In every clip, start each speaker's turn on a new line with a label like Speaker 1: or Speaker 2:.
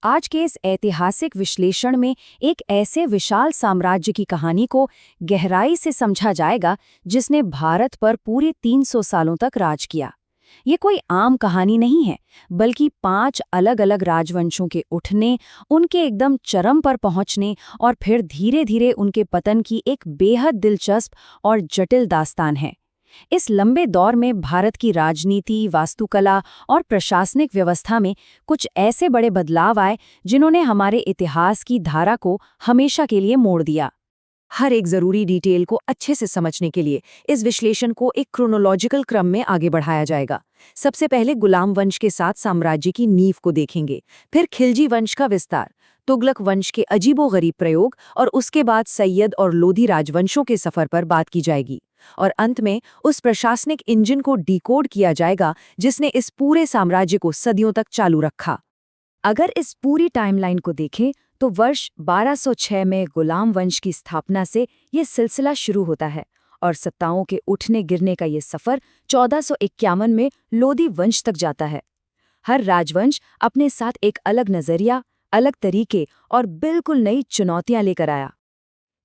Speaker 1: आज के इस ऐतिहासिक विश्लेषण में एक ऐसे विशाल साम्राज्य की कहानी को गहराई से समझा जाएगा जिसने भारत पर पूरे 300 सालों तक राज किया। ये कोई आम कहानी नहीं है, बल्कि 5 अलग-अलग राजवंशों के उठने, उनके एकदम चरम पर पहुंचने और फिर धीरे-धीरे उनके पतन की एक बेहद दिलचस्प और जटिल दास्तान है। इस लंबे दौर में भारत की राजनीति, वास्तुकला और प्रशासनिक व्यवस्था में कुछ ऐसे बड़े बदलाव आए जिन्होंने हमारे इतिहास की धारा को हमेशा के लिए मोड़ दिया। हर एक जरूरी डिटेल को अच्छे से समझने के लिए इस विश्लेषण को एक क्रोनोलॉजिकल क्रम में आगे बढ़ाया जाएगा। सबसे पहले गुलाम वंश के साथ साम्राज्य की नींव को देखेंगे, फिर खिलजी वंश का विस्तार, तुगलक वंश के अजीबोगरीब प्रयोग और उसके बाद सैयद और लोधी राजवंशों के सफर पर बात की जाएगी। और अंत में उस प्रशासनिक इंजन को डिकोड किया जाएगा जिसने इस पूरे साम्राज्य को सदियों तक चालू रखा। अगर इस पूरी टाइमलाइन को देखें तो वर्ष 1206 में गुलाम वंश की स्थापना से ये सिलसिला शुरू होता है और सत्ताओं के उठने गिरने का ये सफर 1451 में लोधी वंश तक जाता है। हर राजवंश अपने साथ एक अलग नजरिया, अलग तरीके और बिल्कुल नई चुनौतियां लेकर आया।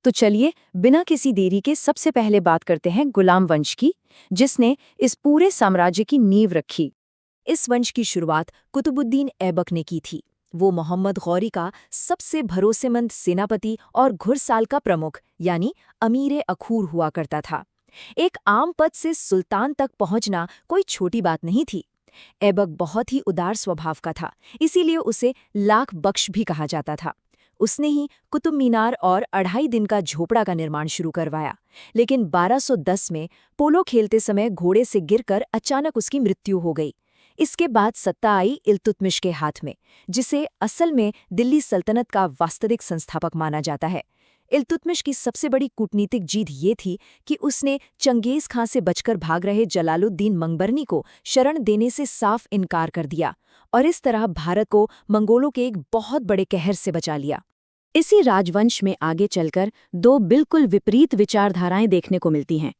Speaker 1: तो चलिए बिना किसी देरी के सबसे पहले बात करते हैं गुलाम वंश की, जिसने इस पूरे साम्राज्य की नींव रखी। इस वंश की शुरुआत कुतुबुद्दीन ऐबक ने की थी। वो मोहम्मद गौरी का सबसे भरोसेमंद सेनापति और घुड़साल का प्रमुख यानी अमीर अखूर हुआ करता था। एक आम पद से सुल्तान तक पहुंचना कोई छोटी बात नहीं थी। ऐबक बहुत ही उदार स्वभाव का था, इसीलिए उसे लाख बख्श भी कहा जाता था। उसने ही कुतुब मीनार और 2.5 दिन का झोपड़ा का निर्माण शुरू करवाया। लेकिन 1210 में पोलो खेलते समय घोड़े से गिरकर अचानक उसकी मृत्यु हो गई। इसके बाद सत्ता आई इल्तुतमिश के हाथ में, जिसे असल में दिल्ली सल्तनत का वास्तविक संस्थापक माना जाता है। इल्तुतमिश की सबसे बड़ी कूटनीतिक जीत ये थी कि उसने चंगेज खां से बचकर भाग रहे जलालुद्दीन मंगबरनी को शरण देने से साफ इनकार कर दिया और इस तरह भारत को मंगोलों के एक बहुत बड़े कहर से बचा लिया। इसी राजवंश में आगे चलकर 2 बिल्कुल विपरीत विचारधाराएं देखने को मिलती हैं।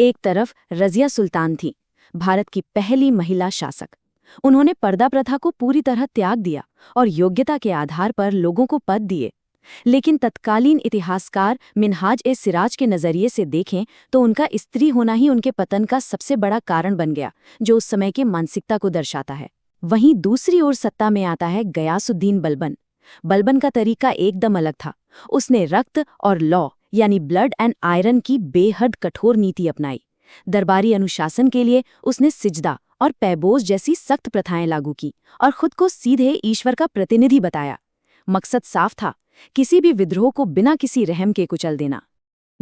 Speaker 1: एक तरफ रज़िया सुल्तान थी, भारत की पहली महिला शासक। उन्होंने पर्दा प्रथा को पूरी तरह त्याग दिया और योग्यता के आधार पर लोगों को पद दिए। लेकिन तत्कालीन इतिहासकार मिन्हाज-ए-सिराज के नज़रिए से देखें तो उनका स्त्री होना ही उनके पतन का सबसे बड़ा कारण बन गया, जो उस समय के मानसिकता को दर्शाता है। वहीं दूसरी ओर सत्ता में आता है गयासुद्दीन बलबन। बलबन का तरीका एकदम अलग था। उसने रक्त और लॉ यानी ब्लड एंड आयरन की बेहद कठोर नीति अपनाई। दरबारी अनुशासन के लिए उसने सिजदा और पैबोज जैसी सख्त प्रथाएं लागू की और खुद को सीधे ईश्वर का प्रतिनिधि बताया। मकसद साफ था, किसी भी विद्रोह को बिना किसी रहम के कुचल देना।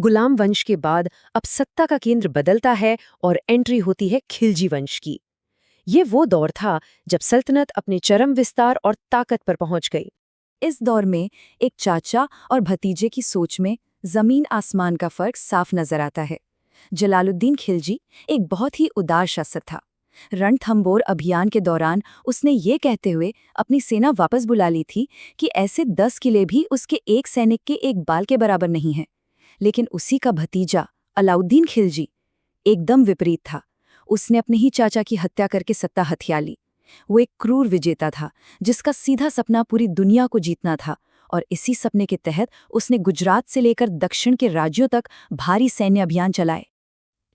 Speaker 1: गुलाम वंश के बाद अब सत्ता का केंद्र बदलता है और एंट्री होती है खिलजी वंश की। ये वो दौर था जब सल्तनत अपने चरम विस्तार और ताकत पर पहुंच गई। इस दौर में एक चाचा और भतीजे की सोच में जमीन आसमान का फर्क साफ नजर आता है। जलालुद्दीन खिलजी एक बहुत ही उदार शासक था। रणथंबोर अभियान के दौरान उसने ये कहते हुए अपनी सेना वापस बुला ली थी कि ऐसे 10 किले भी उसके एक सैनिक के एक बाल के बराबर नहीं हैं। लेकिन उसी का भतीजा अलाउद्दीन खिलजी एकदम विपरीत था। उसने अपने ही चाचा की हत्या करके सत्ता हथिया ली। वो एक क्रूर विजेता था जिसका सीधा सपना पूरी दुनिया को जीतना था और इसी सपने के तहत उसने गुजरात से लेकर दक्षिण के राज्यों तक भारी सैन्य अभियान चलाए।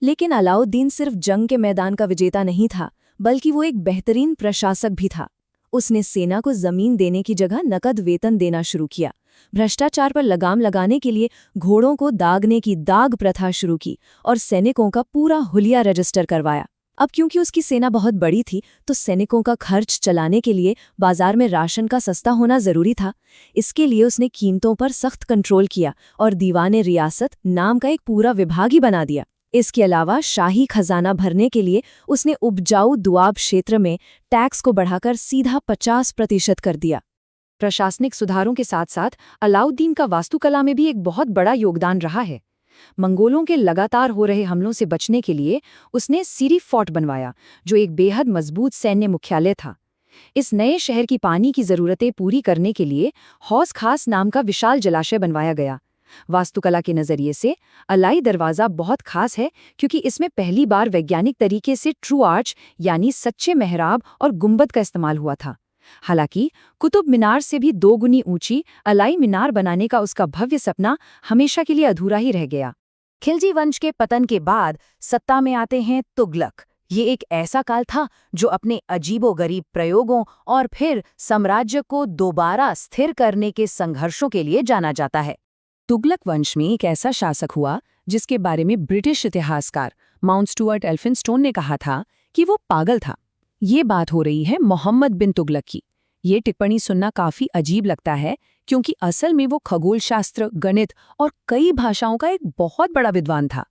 Speaker 1: लेकिन अलाउद्दीन सिर्फ जंग के मैदान का विजेता नहीं था, बल्कि वो एक बेहतरीन प्रशासक भी था। उसने सेना को जमीन देने की जगह नकद वेतन देना शुरू किया, भ्रष्टाचार पर लगाम लगाने के लिए घोड़ों को दागने की दाग प्रथा शुरू की और सैनिकों का पूरा हुलिया रजिस्टर करवाया। अब क्योंकि उसकी सेना बहुत बड़ी थी तो सैनिकों का खर्च चलाने के लिए बाजार में राशन का सस्ता होना जरूरी था। इसके लिए उसने कीमतों पर सख्त कंट्रोल किया और दीवाने रियासत नाम का एक पूरा विभाग ही बना दिया। इसके अलावा शाही खजाना भरने के लिए उसने उपजाऊ दुआब क्षेत्र में टैक्स को बढ़ाकर सीधा 50% कर दिया। प्रशासनिक सुधारों के साथ साथ अलाउद्दीन का वास्तुकला में भी एक बहुत बड़ा योगदान रहा है। मंगोलों के लगातार हो रहे हमलों से बचने के लिए उसने सीरी फोर्ट बनवाया, जो एक बेहद मजबूत सैन्य मुख्यालय था। इस नए शहर की पानी की जरूरतें पूरी करने के लिए हौस खास नाम का विशाल जलाशय बनवाया गया। वास्तुकला के नजरिए से अलाई दरवाजा बहुत खास है क्योंकि इसमें पहली बार वैज्ञानिक तरीके से ट्रू आर्च यानी सच्चे मेहराब और गुंबद का इस्तेमाल हुआ था। हालांकि कुतुब मीनार से भी 2 गुनी ऊंची अलाई मीनार बनाने का उसका भव्य सपना हमेशा के लिए अधूरा ही रह गया। खिलजी वंश के पतन के बाद सत्ता में आते हैं तुगलक। ये एक ऐसा काल था जो अपने अजीबोगरीब प्रयोगों और फिर साम्राज्य को दोबारा स्थिर करने के संघर्षों के लिए जाना जाता है। तुगलक वंश में एक ऐसा शासक हुआ जिसके बारे में ब्रिटिश इतिहासकार माउंट स्टुअर्ट एल्फिंस्टोन ने कहा था कि वो पागल था। ये बात हो रही है मोहम्मद बिन तुगलक की। ये टिप्पणी सुनना काफी अजीब लगता है क्योंकि असल में वो खगोल शास्त्र, गणित और कई भाषाओं का एक बहुत बड़ा विद्वान था।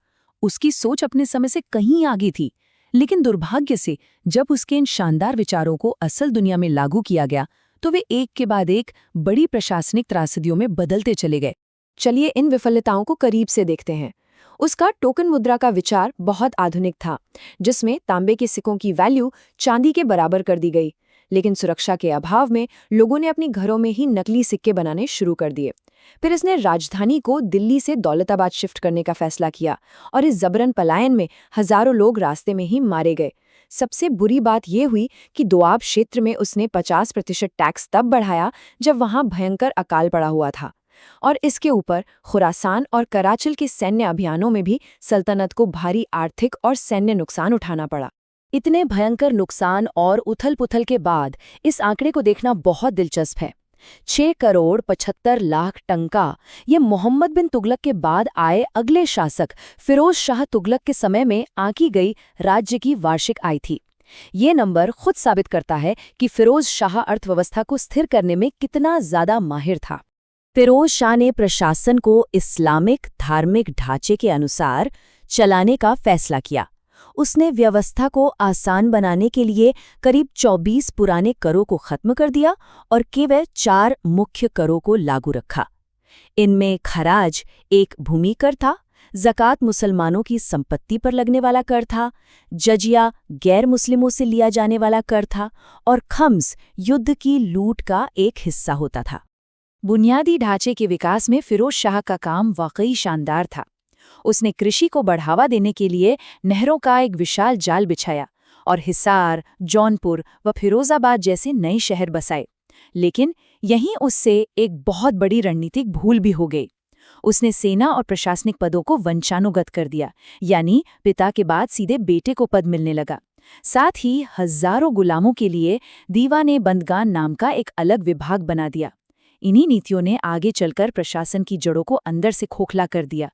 Speaker 1: उसकी सोच अपने समय से कहीं आगे थी, लेकिन दुर्भाग्य से जब उसके इन शानदार विचारों को असल दुनिया में लागू किया गया तो वे एक के बाद एक बड़ी प्रशासनिक त्रासदियों में बदलते चले गए। चलिए इन विफलताओं को करीब से देखते हैं। उसका टोकन मुद्रा का विचार बहुत आधुनिक था, जिसमें तांबे के सिक्कों की वैल्यू चांदी के बराबर कर दी गई। लेकिन सुरक्षा के अभाव में लोगों ने अपने घरों में ही नकली सिक्के बनाने शुरू कर दिए। फिर इसने राजधानी को दिल्ली से दौलताबाद शिफ्ट करने का फैसला किया और इस जबरन पलायन में हजारों लोग रास्ते में ही मारे गए। सबसे बुरी बात यह हुई कि दोआब क्षेत्र में उसने 50% टैक्स तब बढ़ाया जब वहां भयंकर अकाल पड़ा हुआ था, और इसके ऊपर खुरासान और कराचल के सैन्य अभियानों में भी सल्तनत को भारी आर्थिक और सैन्य नुकसान उठाना पड़ा। इतने भयंकर नुकसान और उथल-पुथल के बाद इस आंकड़े को देखना बहुत दिलचस्प है। 6 करोड़ 75 लाख टंका ये मोहम्मद बिन तुगलक के बाद आए अगले शासक फिरोज शाह तुगलक के समय में आंकी गई राज्य की वार्षिक आय थी। ये नंबर खुद साबित करता है कि फिरोज शाह अर्थव्यवस्था को स्थिर करने में कितना ज्यादा माहिर था। फिरोज शाह ने प्रशासन को इस्लामिक धार्मिक ढांचे के अनुसार चलाने का फैसला किया। उसने व्यवस्था को आसान बनाने के लिए करीब 24 पुराने करों को खत्म कर दिया और केवल 4 मुख्य करों को लागू रखा। इनमें खराज एक भूमि कर था, ज़कात मुसलमानों की संपत्ति पर लगने वाला कर था, जजिया गैर मुस्लिमों से लिया जाने वाला कर था और खम्स युद्ध की लूट का एक हिस्सा होता था। बुनियादी ढांचे के विकास में फिरोज शाह का काम वाकई शानदार था। उसने कृषि को बढ़ावा देने के लिए नहरों का एक विशाल जाल बिछाया और हिसार, जौनपुर व फिरोजाबाद जैसे नए शहर बसाए। लेकिन यहीं उससे एक बहुत बड़ी रणनीतिक भूल भी हो गई। उसने सेना और प्रशासनिक पदों को वंशानुगत कर दिया, यानी पिता के बाद सीधे बेटे को पद मिलने लगा। साथ ही हजारों गुलामों के लिए दीवाने बंदगान नाम का एक अलग विभाग बना दिया। इन्हीं नीतियों ने आगे चलकर प्रशासन की जड़ों को अंदर से खोखला कर दिया।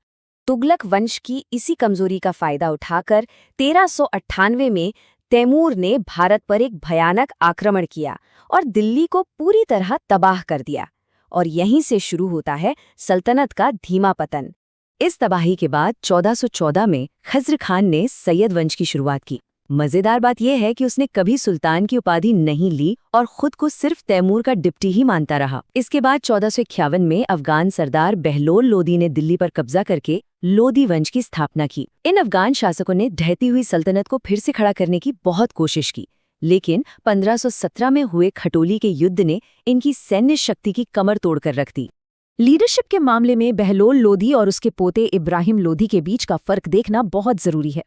Speaker 1: तुगलक वंश की इसी कमजोरी का फायदा उठाकर 1398 में तैमूर ने भारत पर एक भयानक आक्रमण किया और दिल्ली को पूरी तरह तबाह कर दिया। और यहीं से शुरू होता है सल्तनत का धीमा पतन। इस तबाही के बाद 1414 में खज्र खान ने सैयद वंश की शुरुआत की। मजेदार बात यह है कि उसने कभी सुल्तान की उपाधि नहीं ली और खुद को सिर्फ तैमूर का डिप्टी ही मानता रहा। इसके बाद 1451 में अफगान सरदार बहलोल लोदी ने दिल्ली पर कब्जा करके लोदी वंश की स्थापना की। इन अफगान शासकों ने ढहती हुई सल्तनत को फिर से खड़ा करने की बहुत कोशिश की, लेकिन 1517 में हुए खटोली के युद्ध ने इनकी सैन्य शक्ति की कमर तोड़कर रख दी। लीडरशिप के मामले में बहलोल लोदी और उसके पोते इब्राहिम लोदी के बीच का फर्क देखना बहुत जरूरी है।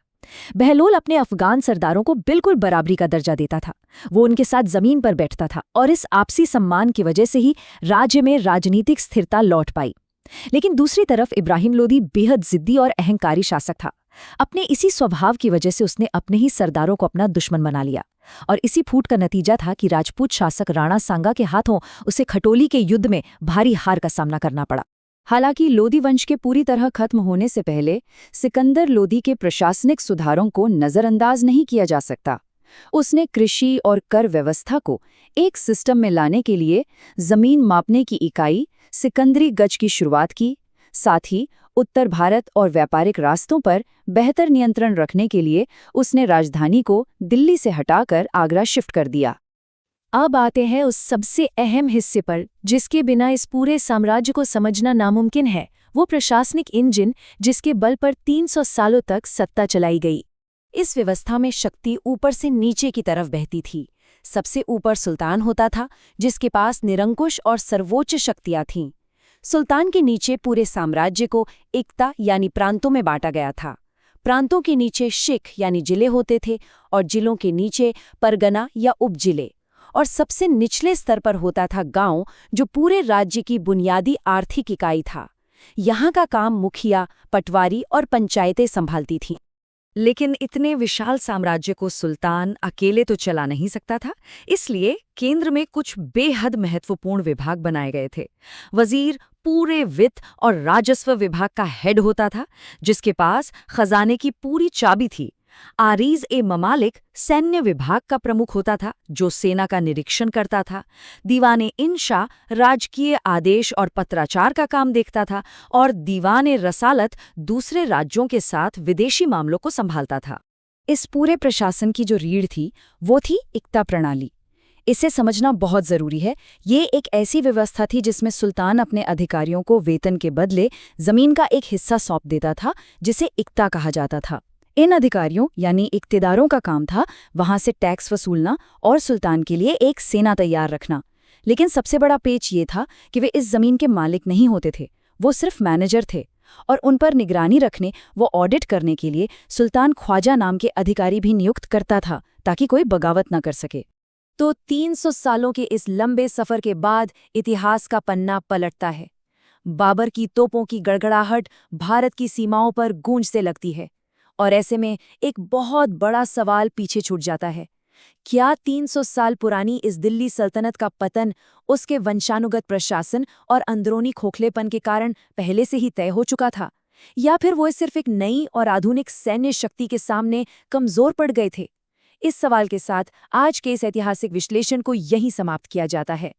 Speaker 1: बहलोल अपने अफगान सरदारों को बिल्कुल बराबरी का दर्जा देता था। वो उनके साथ जमीन पर बैठता था और इस आपसी सम्मान की वजह से ही राज्य में राजनीतिक स्थिरता लौट पाई। लेकिन दूसरी तरफ इब्राहिम लोदी बेहद जिद्दी और अहंकारी शासक था। अपने इसी स्वभाव की वजह से उसने अपने ही सरदारों को अपना दुश्मन बना लिया और इसी फूट का नतीजा था कि राजपूत शासक राणा सांगा के हाथों उसे खटोली के युद्ध में भारी हार का सामना करना पड़ा। हालांकि लोदी वंश के पूरी तरह खत्म होने से पहले सिकंदर लोदी के प्रशासनिक सुधारों को नजरअंदाज नहीं किया जा सकता। उसने कृषि और कर व्यवस्था को एक सिस्टम में लाने के लिए जमीन मापने की इकाई सिकंदरी गज की शुरुआत की। साथ ही उत्तर भारत और व्यापारिक रास्तों पर बेहतर नियंत्रण रखने के लिए उसने राजधानी को दिल्ली से हटाकर आगरा शिफ्ट कर दिया। अब आते हैं उस सबसे अहम हिस्से पर जिसके बिना इस पूरे साम्राज्य को समझना नामुमकिन है, वो प्रशासनिक इंजन जिसके बल पर 300 सालों तक सत्ता चलाई गई। इस व्यवस्था में शक्ति ऊपर से नीचे की तरफ बहती थी। सबसे ऊपर सुल्तान होता था, जिसके पास निरंकुश और सर्वोच्च शक्तियां थीं। सुल्तान के नीचे पूरे साम्राज्य को एकता यानी प्रांतों में बांटा गया था। प्रांतों के नीचे शिख यानी जिले होते थे और जिलों के नीचे परगना या उपजिले। और सबसे निचले स्तर पर होता था गांव, जो पूरे राज्य की बुनियादी आर्थिक इकाई था। यहाँ का काम मुखिया, पटवारी और पंचायतें संभालती थीं। लेकिन इतने विशाल साम्राज्य को सुल्तान अकेले तो चला नहीं सकता था, इसलिए केंद्र में कुछ बेहद महत्वपूर्ण विभाग बनाए गए थे। वजीर पूरे वित्त और राजस्व विभाग का हेड होता था, जिसके पास खजाने की पूरी चाबी थी। आरीज ए ममालिक सैन्य विभाग का प्रमुख होता था, जो सेना का निरीक्षण करता था। दीवाने इंशा राजकीय आदेश और पत्राचार का काम देखता था, और दीवाने रसालत दूसरे राज्यों के साथ विदेशी मामलों को संभालता था। इस पूरे प्रशासन की जो रीढ़ थी, वो थी इक्ता प्रणाली। इसे समझना बहुत जरूरी है। ये एक ऐसी व्यवस्था थी जिसमें सुल्तान अपने अधिकारियों को वेतन के बदले जमीन का एक हिस्सा सौंप देता था, जिसे इक्ता कहा जाता था। इन अधिकारियों यानी इक्तेदारों का काम था वहां से टैक्स वसूलना और सुल्तान के लिए एक सेना तैयार रखना। लेकिन सबसे बड़ा पेच ये था कि वे इस जमीन के मालिक नहीं होते थे, वो सिर्फ मैनेजर थे। और उन पर निगरानी रखने, वो ऑडिट करने के लिए सुल्तान ख्वाजा नाम के अधिकारी भी नियुक्त करता था, ताकि कोई बगावत न कर सके। तो 300 सालों के इस लंबे सफर के बाद इतिहास का पन्ना पलटता है। बाबर की तोपों की गड़गड़ाहट भारत की सीमाओं पर गूंजते लगती है, और ऐसे में एक बहुत बड़ा सवाल पीछे छूट जाता है। क्या 300 साल पुरानी इस दिल्ली सल्तनत का पतन उसके वंशानुगत प्रशासन और अंदरूनी खोखलेपन के कारण पहले से ही तय हो चुका था, या फिर वो सिर्फ एक नई और आधुनिक सैन्य शक्ति के सामने कमजोर पड़ गए थे? इस सवाल के साथ आज के इस ऐतिहासिक विश्लेषण को यहीं समाप्त किया जाता है।